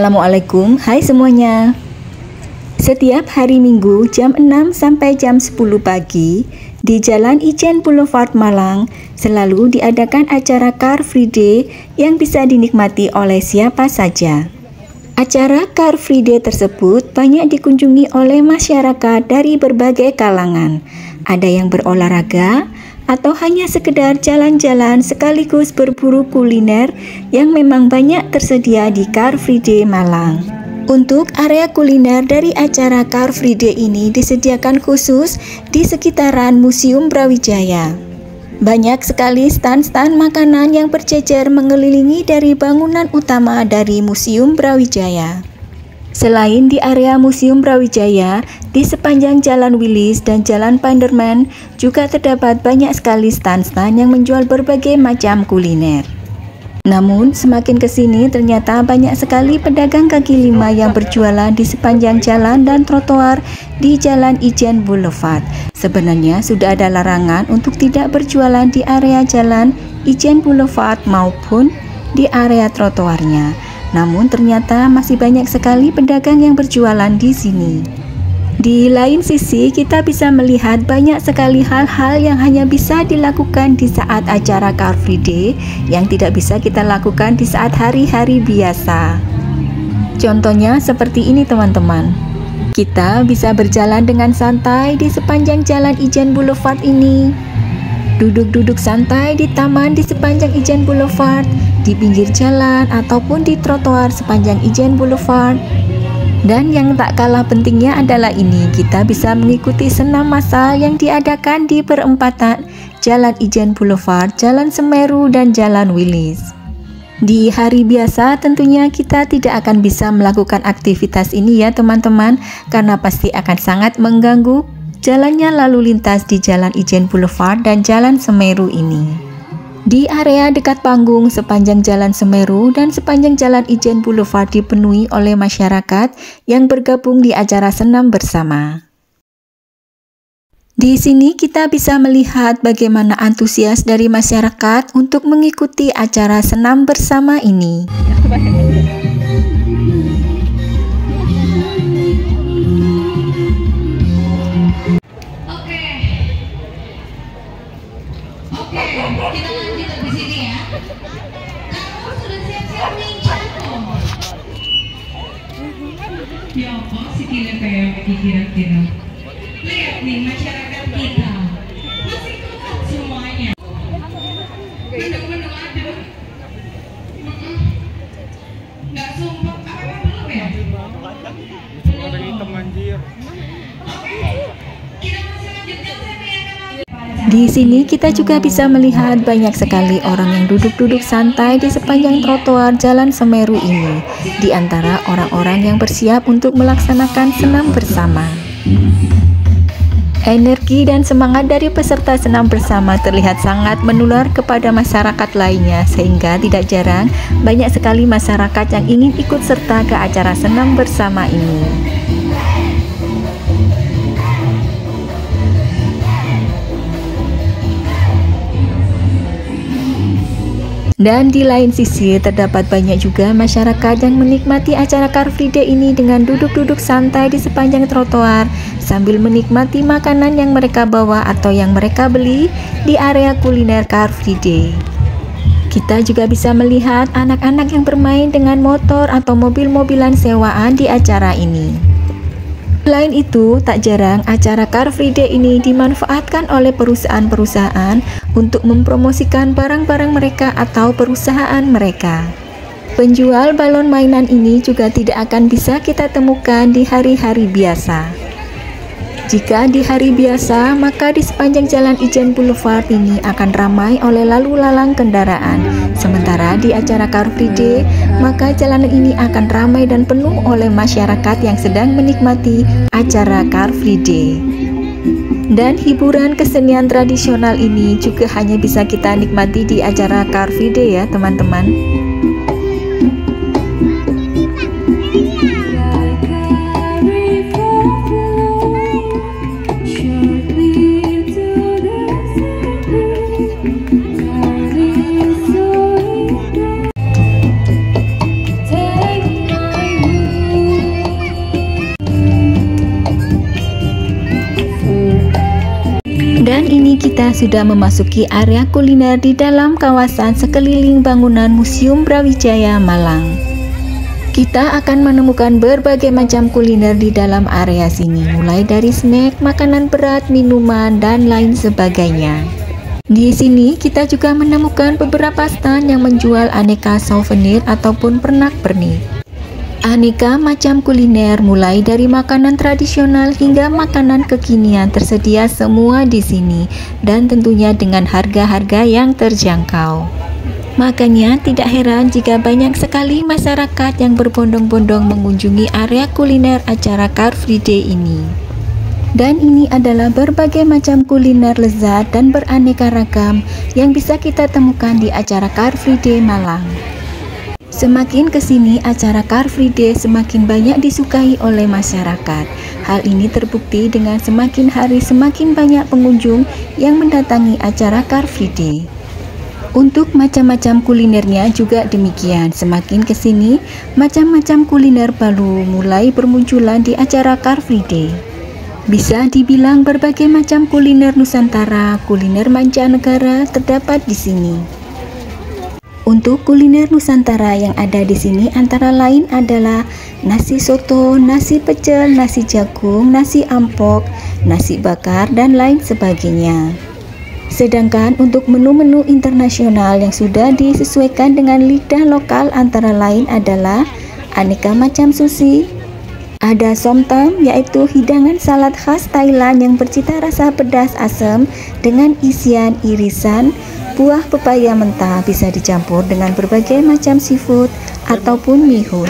Assalamualaikum, hai semuanya. Setiap hari Minggu jam 6 sampai jam 10 pagi di Jalan Ijen Boulevard Malang selalu diadakan acara Car Free Day yang bisa dinikmati oleh siapa saja. Acara Car Free Day tersebut banyak dikunjungi oleh masyarakat dari berbagai kalangan. Ada yang berolahraga atau hanya sekedar jalan-jalan sekaligus berburu kuliner yang memang banyak tersedia di Car Free Day Malang. Untuk area kuliner dari acara Car Free Day ini disediakan khusus di sekitaran Museum Brawijaya. Banyak sekali stand-stand makanan yang berjejer mengelilingi dari bangunan utama dari Museum Brawijaya. Selain di area Museum Brawijaya, di sepanjang Jalan Willis dan Jalan Panderman juga terdapat banyak sekali stand-stand yang menjual berbagai macam kuliner. Namun, semakin ke sini ternyata banyak sekali pedagang kaki lima yang berjualan di sepanjang jalan dan trotoar di Jalan Ijen Boulevard. Sebenarnya sudah ada larangan untuk tidak berjualan di area Jalan Ijen Boulevard maupun di area trotoarnya. Namun ternyata masih banyak sekali pedagang yang berjualan di sini. Di lain sisi, kita bisa melihat banyak sekali hal-hal yang hanya bisa dilakukan di saat acara Car Free Day yang tidak bisa kita lakukan di saat hari-hari biasa. Contohnya seperti ini teman-teman. Kita bisa berjalan dengan santai di sepanjang Jalan Ijen Boulevard ini. Duduk-duduk santai di taman di sepanjang Ijen Boulevard, di pinggir jalan ataupun di trotoar sepanjang Ijen Boulevard. Dan yang tak kalah pentingnya adalah ini, kita bisa mengikuti senam massal yang diadakan di perempatan Jalan Ijen Boulevard, Jalan Semeru, dan Jalan Willis. Di hari biasa tentunya kita tidak akan bisa melakukan aktivitas ini ya teman-teman, karena pasti akan sangat mengganggu jalannya lalu lintas di Jalan Ijen Boulevard dan Jalan Semeru ini. Di area dekat panggung sepanjang Jalan Semeru dan sepanjang Jalan Ijen Boulevard dipenuhi oleh masyarakat yang bergabung di acara senam bersama. Di sini kita bisa melihat bagaimana antusias dari masyarakat untuk mengikuti acara senam bersama ini. Kita lanjut di sini ya. Kamu sudah siap-siap nih, Cako? Ya apa sih kayak kira-kira? Lihat nih masyarakat kita masih kuat semuanya. Mendung-mendung adem. Nggak sumpah apa belum ya? Ada hitam anjir. Oke, kita masih lanjutkan sesi yang Di sini kita juga bisa melihat banyak sekali orang yang duduk-duduk santai di sepanjang trotoar Jalan Semeru ini, di antara orang-orang yang bersiap untuk melaksanakan senam bersama. Energi dan semangat dari peserta senam bersama terlihat sangat menular kepada masyarakat lainnya, sehingga tidak jarang banyak sekali masyarakat yang ingin ikut serta ke acara senam bersama ini. Dan di lain sisi terdapat banyak juga masyarakat yang menikmati acara Car Free Day ini dengan duduk-duduk santai di sepanjang trotoar sambil menikmati makanan yang mereka bawa atau yang mereka beli di area kuliner Car Free Day. Kita juga bisa melihat anak-anak yang bermain dengan motor atau mobil-mobilan sewaan di acara ini. Selain itu, tak jarang acara Car Free Day ini dimanfaatkan oleh perusahaan-perusahaan untuk mempromosikan barang-barang mereka atau perusahaan mereka. Penjual balon mainan ini juga tidak akan bisa kita temukan di hari-hari biasa. Jika di hari biasa, maka di sepanjang Jalan Ijen Boulevard ini akan ramai oleh lalu lalang kendaraan. Sementara di acara Car Free Day, maka jalanan ini akan ramai dan penuh oleh masyarakat yang sedang menikmati acara Car Free Day. Dan hiburan kesenian tradisional ini juga hanya bisa kita nikmati di acara Car Free Day ya teman-teman. ini kita sudah memasuki area kuliner di dalam kawasan sekeliling bangunan Museum Brawijaya Malang. Kita akan menemukan berbagai macam kuliner di dalam area sini, mulai dari snack, makanan berat, minuman, dan lain sebagainya. Di sini kita juga menemukan beberapa stand yang menjual aneka souvenir ataupun pernak-pernik. Aneka macam kuliner mulai dari makanan tradisional hingga makanan kekinian tersedia semua di sini, dan tentunya dengan harga-harga yang terjangkau. Makanya tidak heran jika banyak sekali masyarakat yang berbondong-bondong mengunjungi area kuliner acara Car Free Day ini. Dan ini adalah berbagai macam kuliner lezat dan beraneka ragam yang bisa kita temukan di acara Car Free Day Malang. Semakin kesini acara Car Free Day semakin banyak disukai oleh masyarakat. Hal ini terbukti dengan semakin hari semakin banyak pengunjung yang mendatangi acara Car Free Day. Untuk macam-macam kulinernya juga demikian. Semakin kesini macam-macam kuliner baru mulai bermunculan di acara Car Free Day. Bisa dibilang berbagai macam kuliner Nusantara, kuliner mancanegara terdapat di sini. Untuk kuliner Nusantara yang ada di sini antara lain adalah nasi soto, nasi pecel, nasi jagung, nasi ampok, nasi bakar, dan lain sebagainya. Sedangkan untuk menu-menu internasional yang sudah disesuaikan dengan lidah lokal antara lain adalah aneka macam sushi, ada somtam yaitu hidangan salad khas Thailand yang bercita rasa pedas asam dengan isian irisan buah pepaya mentah, bisa dicampur dengan berbagai macam seafood ataupun mihun.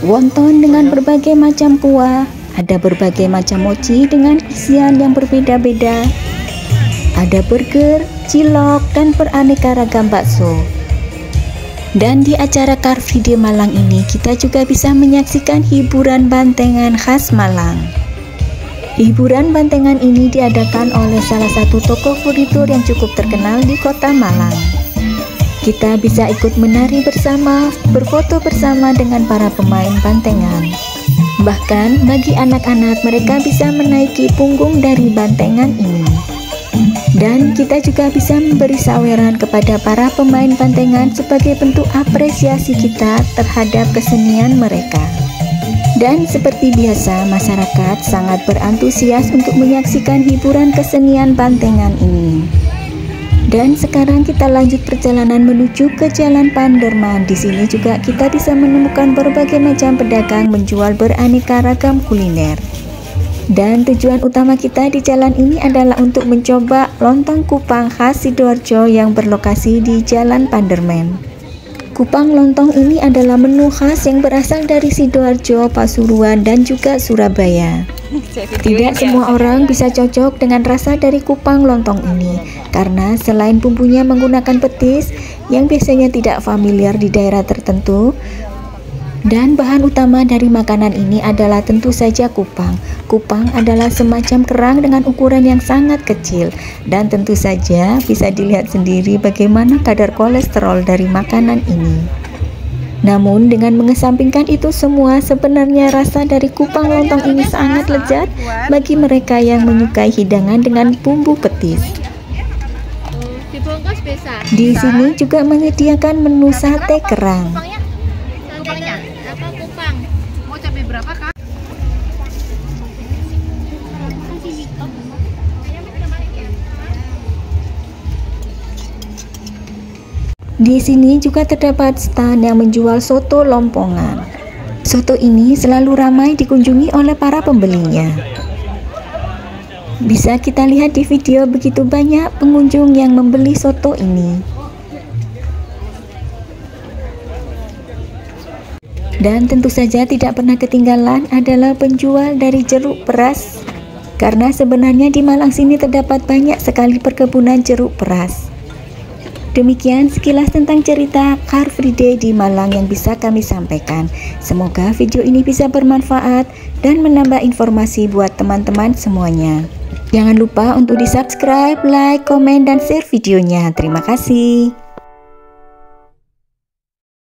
Wonton dengan berbagai macam kuah, ada berbagai macam mochi dengan isian yang berbeda-beda. Ada burger, cilok, dan beraneka ragam bakso. Dan di acara Car Free Day Malang ini kita juga bisa menyaksikan hiburan bantengan khas Malang. Hiburan bantengan ini diadakan oleh salah satu toko furnitur yang cukup terkenal di kota Malang. Kita bisa ikut menari bersama, berfoto bersama dengan para pemain bantengan. Bahkan bagi anak-anak mereka bisa menaiki punggung dari bantengan ini. Dan kita juga bisa memberi saweran kepada para pemain bantengan sebagai bentuk apresiasi kita terhadap kesenian mereka. Dan seperti biasa, masyarakat sangat berantusias untuk menyaksikan hiburan kesenian bantengan ini. Dan sekarang kita lanjut perjalanan menuju ke Jalan Panderman. Di sini juga kita bisa menemukan berbagai macam pedagang menjual beraneka ragam kuliner. Dan tujuan utama kita di jalan ini adalah untuk mencoba lontong kupang khas Sidoarjo yang berlokasi di Jalan Panderman. Kupang lontong ini adalah menu khas yang berasal dari Sidoarjo, Pasuruan, dan juga Surabaya. Tidak semua orang bisa cocok dengan rasa dari kupang lontong ini, karena selain bumbunya menggunakan petis yang biasanya tidak familiar di daerah tertentu, dan bahan utama dari makanan ini adalah tentu saja kupang. Kupang adalah semacam kerang dengan ukuran yang sangat kecil, dan tentu saja bisa dilihat sendiri bagaimana kadar kolesterol dari makanan ini. Namun dengan mengesampingkan itu semua, sebenarnya rasa dari kupang lontong ini sangat lezat bagi mereka yang menyukai hidangan dengan bumbu petis. Di sini juga menyediakan menu sate kerang. Di sini juga terdapat stand yang menjual soto lompongan. Soto ini selalu ramai dikunjungi oleh para pembelinya. Bisa kita lihat di video begitu banyak pengunjung yang membeli soto ini. Dan tentu saja tidak pernah ketinggalan adalah penjual dari jeruk peras. Karena sebenarnya di Malang sini terdapat banyak sekali perkebunan jeruk peras. Demikian sekilas tentang cerita Car Free Day di Malang yang bisa kami sampaikan. Semoga video ini bisa bermanfaat dan menambah informasi buat teman-teman semuanya. Jangan lupa untuk di subscribe, like, komen, dan share videonya. Terima kasih.